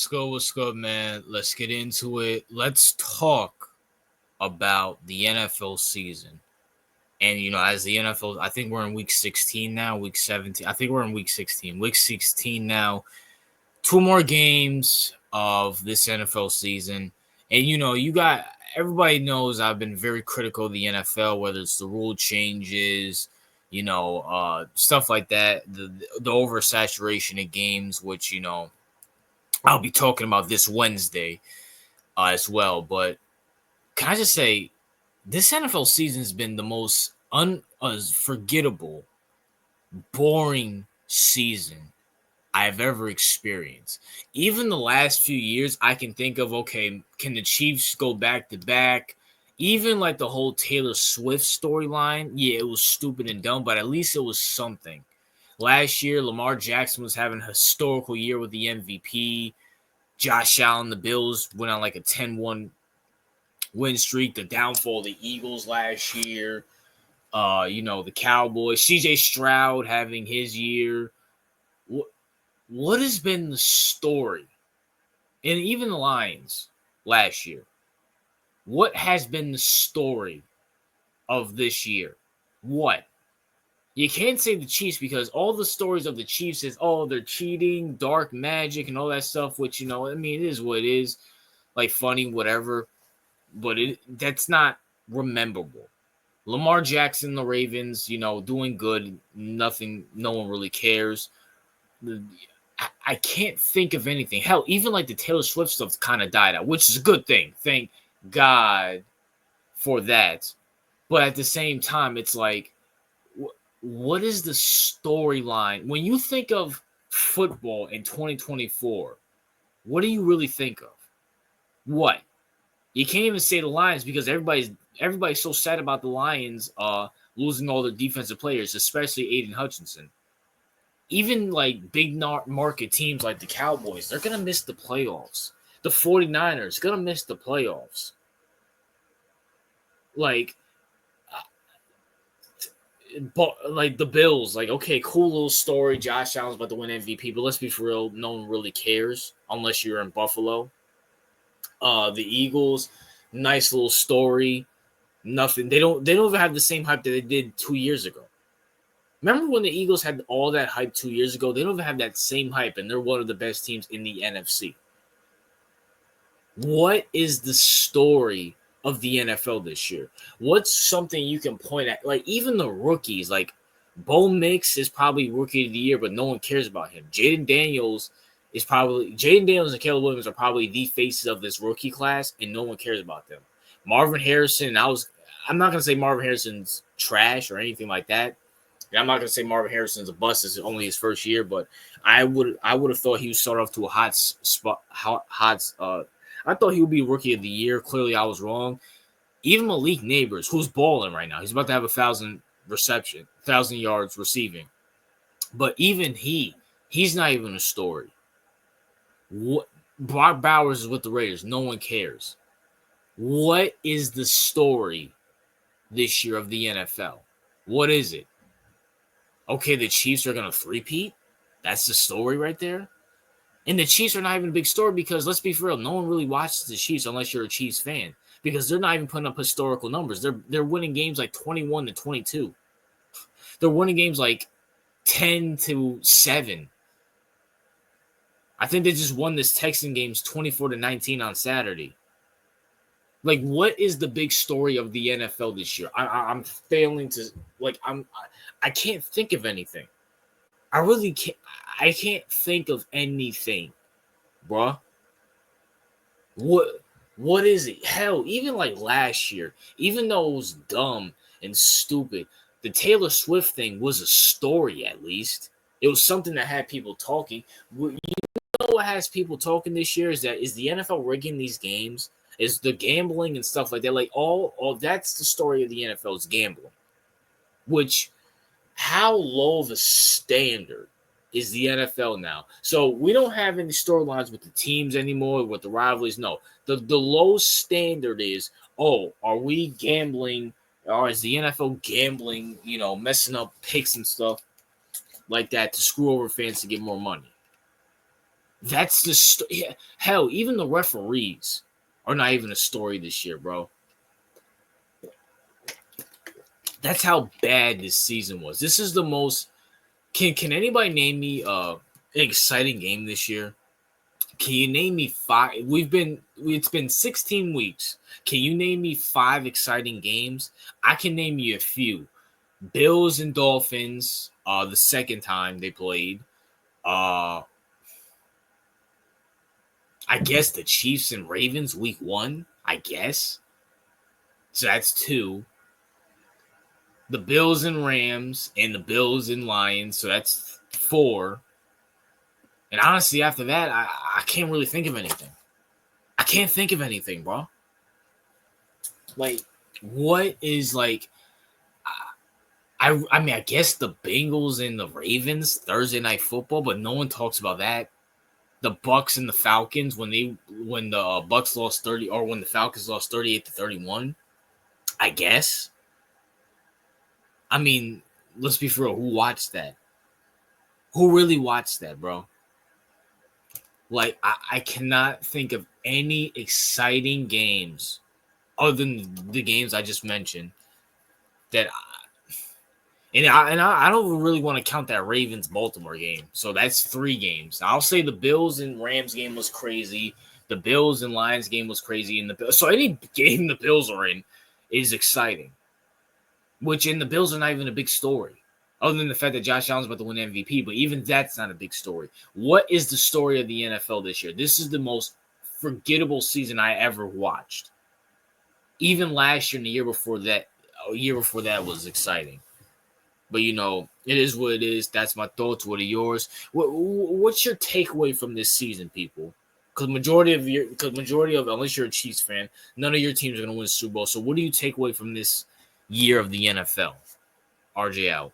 What's good, man? Let's get into it. Let's talk about the NFL season. And, as the NFL, I think we're in week 16 now, week 17. I think we're in week 16. Week 16 now. Two more games of this NFL season. And, you got everybody knows I've been very critical of the NFL, whether it's the rule changes, stuff like that, the oversaturation of games, which, I'll be talking about this Wednesday as well. But can I just say, this NFL season has been the most unforgettable, boring season I've ever experienced. Even the last few years, I can think of, okay, can the Chiefs go back to back? Even like the whole Taylor Swift storyline, yeah, it was stupid and dumb, but at least it was something. Last year, Lamar Jackson was having a historical year with the MVP. Josh Allen, the Bills went on like a 10-1 win streak. The downfall of the Eagles last year. The Cowboys. CJ Stroud having his year. What has been the story? And even the Lions last year. What has been the story of this year? What? You can't say the Chiefs because all the stories of the Chiefs is, they're cheating, dark magic, and all that stuff, which, it is what it is. Like, funny, whatever. But that's not rememberable. Lamar Jackson, the Ravens, doing good. Nothing, no one really cares. I can't think of anything. Hell, even like the Taylor Swift stuff kind of died out, which is a good thing. Thank God for that. But at the same time, it's like, what is the storyline? When you think of football in 2024, what do you really think of? What? You can't even say the Lions because everybody's so sad about the Lions losing all their defensive players, especially Aiden Hutchinson. Even like big market teams like the Cowboys, they're going to miss the playoffs. The 49ers going to miss the playoffs. Like the Bills, like, okay, cool little story. Josh Allen's about to win MVP, but let's be for real, no one really cares unless you're in Buffalo. The Eagles, nice little story. Nothing. They don't even have the same hype that they did 2 years ago. Remember when the Eagles had all that hype 2 years ago? They don't even have that same hype, and they're one of the best teams in the NFC. What is the story of the NFL this year? What's something you can point at? Like, even the rookies, like Bo Mix is probably rookie of the year, but no one cares about him. Jaden Daniels and Caleb Williams are probably the faces of this rookie class, and no one cares about them. Marvin Harrison, I'm not gonna say Marvin Harrison's trash or anything like that. And I'm not gonna say Marvin Harrison's a bust. It's only his first year, but I would have thought he would start off to a hot spot. I thought he would be rookie of the year. Clearly, I was wrong. Even Malik Neighbors, who's balling right now, he's about to have 1,000 yards receiving. But even he's not even a story. What? Brock Bowers is with the Raiders. No one cares. What is the story this year of the NFL? What is it? Okay, the Chiefs are going to three-peat? That's the story right there? And the Chiefs are not even a big story because, let's be for real, no one really watches the Chiefs unless you're a Chiefs fan because they're not even putting up historical numbers. They're winning games like 21-22. They're winning games like 10-7. I think they just won this Texan games 24-19 on Saturday. Like, what is the big story of the NFL this year? I'm failing to, I can't think of anything. I really can't. I can't think of anything, bruh. What is it? Hell, even like last year, even though it was dumb and stupid, the Taylor Swift thing was a story at least. It was something that had people talking. You know what has people talking this year is the NFL rigging these games? Is the gambling and stuff like that. Like all that's the story of the NFL is gambling. Which, how low of a standard is the NFL now? So we don't have any storylines with the teams anymore, with the rivalries. No. The low standard is, are we gambling, or is the NFL gambling, messing up picks and stuff like that to screw over fans to get more money? That's the yeah, hell, even the referees are not even a story this year, bro. That's how bad this season was. This is the most. Can anybody name me an exciting game this year? Can you name me five? It's been 16 weeks. Can you name me five exciting games? I can name you a few. Bills and Dolphins, the second time they played. Uh I guess the Chiefs and Ravens week 1, I guess. So that's 2. The Bills and Rams and the Bills and Lions, so that's 4. And honestly, after that, I can't really think of anything. I can't think of anything, bro. Like, what is like? I mean, I guess the Bengals and the Ravens Thursday night football, but no one talks about that. The Bucks and the Falcons when the Bucks lost 30 or when the Falcons lost 38-31. I guess. I mean, let's be for real. Who watched that? Who really watched that, bro? Like, I cannot think of any exciting games other than the games I just mentioned that I don't really want to count that Ravens Baltimore game. So that's 3 games. I'll say the Bills and Rams game was crazy. The Bills and Lions game was crazy. So any game the Bills are in is exciting. Which in the Bills are not even a big story. Other than the fact that Josh Allen's about to win MVP, but even that's not a big story. What is the story of the NFL this year? This is the most forgettable season I ever watched. Even last year and the year before that, was exciting. But it is what it is. That's my thoughts. What are yours? What's your takeaway from this season, people? Because majority of unless you're a Chiefs fan, none of your teams are going to win the Super Bowl. So what do you take away from this year of the NFL? RJ out.